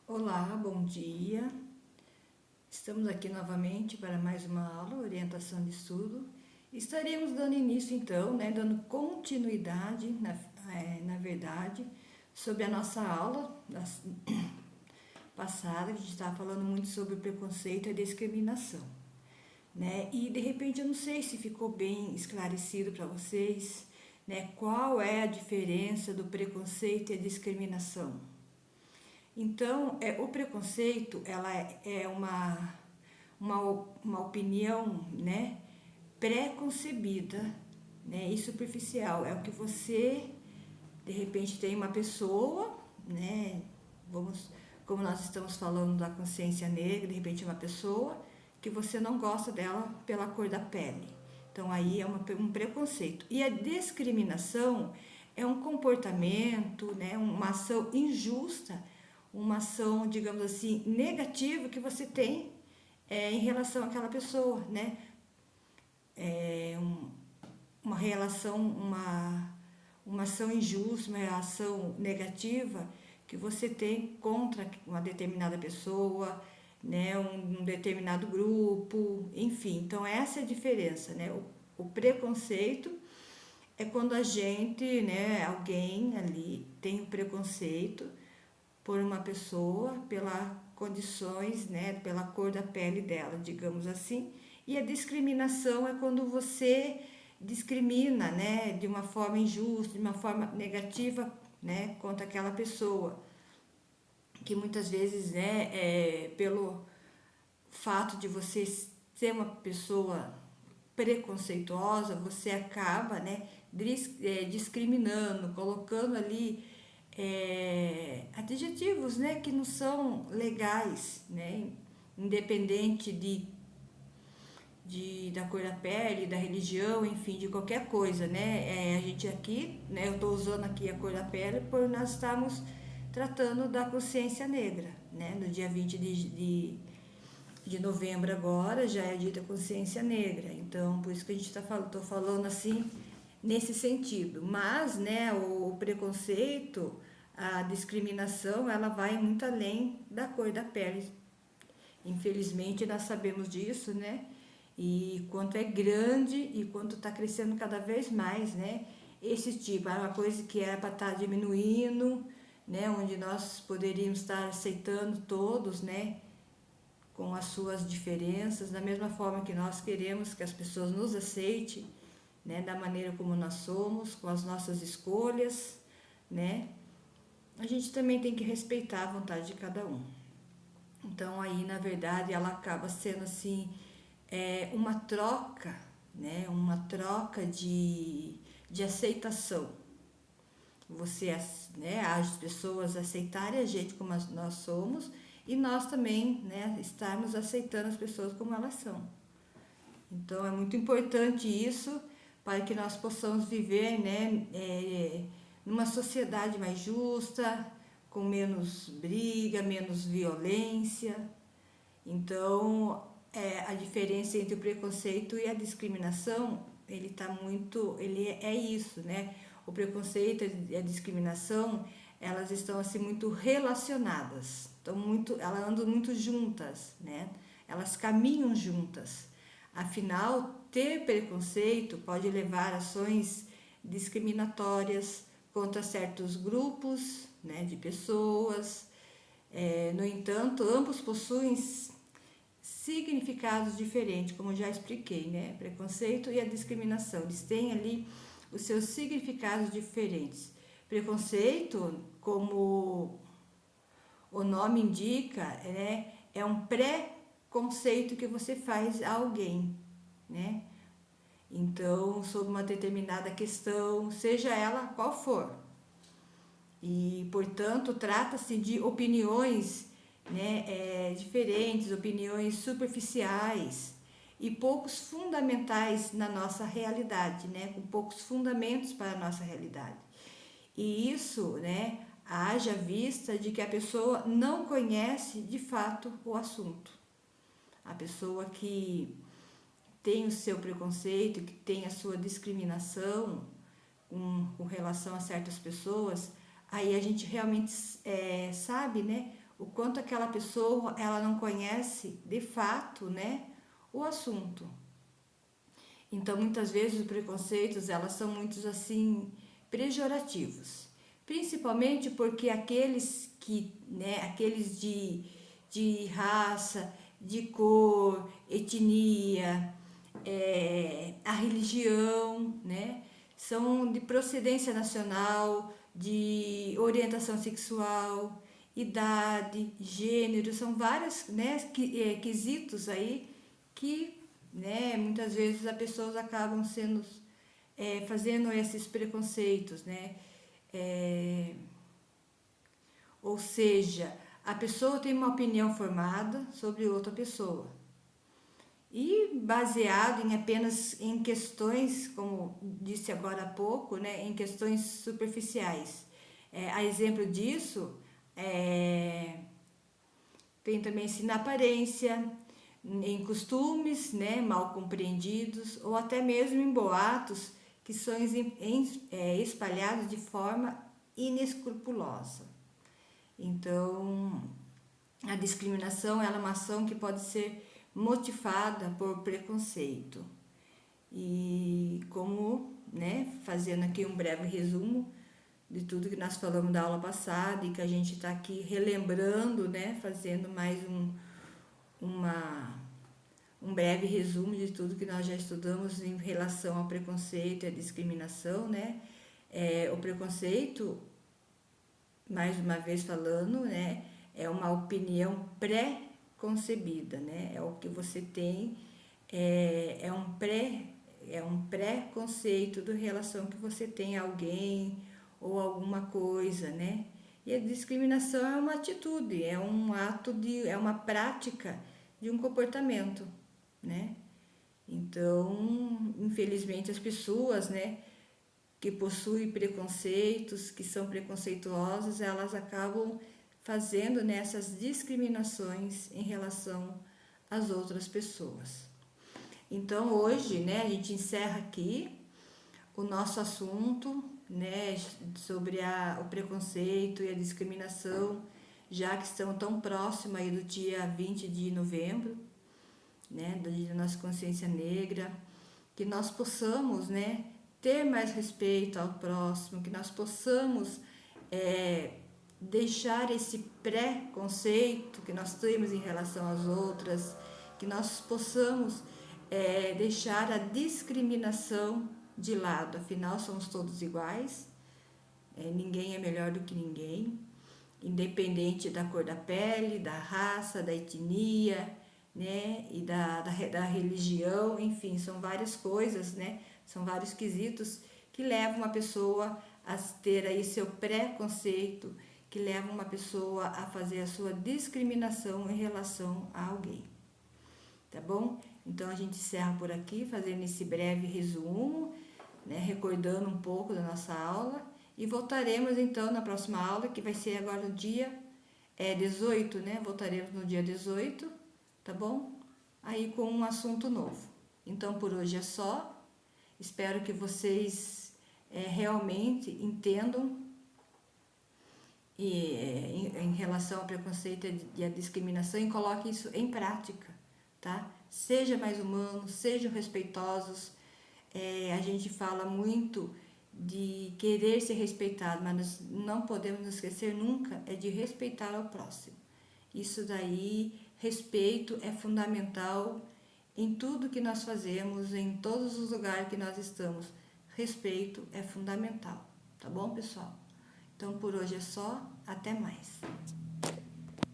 Olá, bom dia. Estamos aqui novamente para mais uma aula, orientação de estudo. Estaremos dando início então, dando continuidade, na verdade, sobre a nossa aula passada, que a gente estava falando muito sobre preconceito e discriminação, né? E de repente eu não sei se ficou bem esclarecido para vocês, né? Qual é a diferença do preconceito e a discriminação? Então, o preconceito, ela é uma opinião, né, pré-concebida, né, e superficial. É o que você, de repente, tem uma pessoa, né, vamos, como nós estamos falando da consciência negra, de repente uma pessoa que você não gosta dela pela cor da pele. Então, aí é um preconceito. E a discriminação é um comportamento, né, uma ação injusta, uma ação, digamos assim, negativa que você tem em relação àquela pessoa, né? É uma relação, uma ação injusta, uma ação negativa que você tem contra uma determinada pessoa, né? Um determinado grupo, enfim. Então, essa é a diferença, né? O preconceito é quando a gente, né, alguém ali tem o preconceito por uma pessoa, pelas condições, né, pela cor da pele dela, digamos assim. E a discriminação é quando você discrimina, né, de uma forma injusta, de uma forma negativa, né, contra aquela pessoa, que muitas vezes, né, pelo fato de você ser uma pessoa preconceituosa, você acaba, né, discriminando, colocando ali adjetivos, né, que não são legais, né, independente da cor da pele, da religião, enfim, de qualquer coisa, né. A gente aqui, né, eu estou usando aqui a cor da pele por nós estarmos tratando da consciência negra, né, no dia 20 de novembro agora já é dita consciência negra, então por isso que a gente tô falando assim nesse sentido. Mas, né, o preconceito, a discriminação, ela vai muito além da cor da pele. Infelizmente nós sabemos disso, né? E quanto é grande e quanto está crescendo cada vez mais, né? Esse tipo, é uma coisa que era para estar diminuindo, né? Onde nós poderíamos estar aceitando todos, né? Com as suas diferenças, da mesma forma que nós queremos que as pessoas nos aceitem, né, da maneira como nós somos, com as nossas escolhas, né? A gente também tem que respeitar a vontade de cada um. Então aí, na verdade, ela acaba sendo assim uma troca, né? Uma troca de aceitação. Você, né, as pessoas aceitarem a gente como nós somos e nós também, né, estarmos aceitando as pessoas como elas são. Então é muito importante isso para que nós possamos viver, né, numa sociedade mais justa, com menos briga, menos violência. Então a diferença entre o preconceito e a discriminação, ele é isso, né? O preconceito e a discriminação, elas estão assim muito relacionadas, elas andam muito juntas, né? Elas caminham juntas. Afinal, ter preconceito pode levar a ações discriminatórias contra certos grupos, né, de pessoas. No entanto, ambos possuem significados diferentes, como já expliquei, né? Preconceito e a discriminação, eles têm ali os seus significados diferentes. Preconceito, como o nome indica, né, é um pré-conceito que você faz a alguém, né? Então, sobre uma determinada questão, seja ela qual for. E, portanto, trata-se de opiniões, né, diferentes, opiniões superficiais e poucos fundamentais na nossa realidade, né, com poucos fundamentos para a nossa realidade. E isso, né, haja vista de que a pessoa não conhece de fato o assunto. A pessoa que tem o seu preconceito, que tem a sua discriminação com relação a certas pessoas, aí a gente realmente sabe, né, o quanto aquela pessoa ela não conhece de fato, né, o assunto. Então, muitas vezes os preconceitos elas são muito assim pejorativos, principalmente porque aqueles que, né, aqueles de raça, de cor, etnia, a religião, né, são de procedência nacional, de orientação sexual, idade, gênero, são vários, né, quesitos aí que, né, muitas vezes as pessoas acabam sendo fazendo esses preconceitos, né? Ou seja, a pessoa tem uma opinião formada sobre outra pessoa e baseado em apenas em questões, como disse agora há pouco, né, em questões superficiais. A exemplo disso, tem também assim, na aparência, em costumes, né, mal compreendidos, ou até mesmo em boatos que são espalhados de forma inescrupulosa. Então, a discriminação ela é uma ação que pode ser motivada por preconceito. E como, né, fazendo aqui um breve resumo de tudo que nós falamos da aula passada e que a gente está aqui relembrando, né, fazendo mais um breve resumo de tudo que nós já estudamos em relação ao preconceito e à discriminação, né? O preconceito, mais uma vez falando, né, é uma opinião pré-concebida, né? É o que você tem, é um pré-conceito da relação que você tem a alguém ou alguma coisa, né? E a discriminação é uma atitude, é um ato é uma prática de um comportamento, né? Então, infelizmente, as pessoas, né, que possuem preconceitos, que são preconceituosas, elas acabam fazendo nessas discriminações em relação às outras pessoas. Então, hoje, né, a gente encerra aqui o nosso assunto, né, sobre o preconceito e a discriminação, já que estamos tão próximos aí do dia 20 de novembro, né, do dia da nossa consciência negra, que nós possamos, né, ter mais respeito ao próximo, que nós possamos deixar esse preconceito que nós temos em relação às outras, que nós possamos deixar a discriminação de lado, afinal somos todos iguais, ninguém é melhor do que ninguém, independente da cor da pele, da raça, da etnia, né, e da religião, enfim, são várias coisas, né, são vários quesitos que levam uma pessoa a ter aí seu preconceito, que levam uma pessoa a fazer a sua discriminação em relação a alguém, tá bom? Então a gente encerra por aqui, fazendo esse breve resumo, né, recordando um pouco da nossa aula, e voltaremos então na próxima aula, que vai ser agora no dia 18, né? Voltaremos no dia 18, tá bom? Aí com um assunto novo. Então por hoje é só. Espero que vocês realmente entendam em relação ao preconceito e à discriminação e coloquem isso em prática, tá? Seja mais humano, sejam respeitosos. A gente fala muito de querer ser respeitado, mas nós não podemos nos esquecer nunca de respeitar ao próximo. Isso daí, respeito é fundamental em tudo que nós fazemos, em todos os lugares que nós estamos. Respeito é fundamental, tá bom, pessoal? Então, por hoje é só, até mais.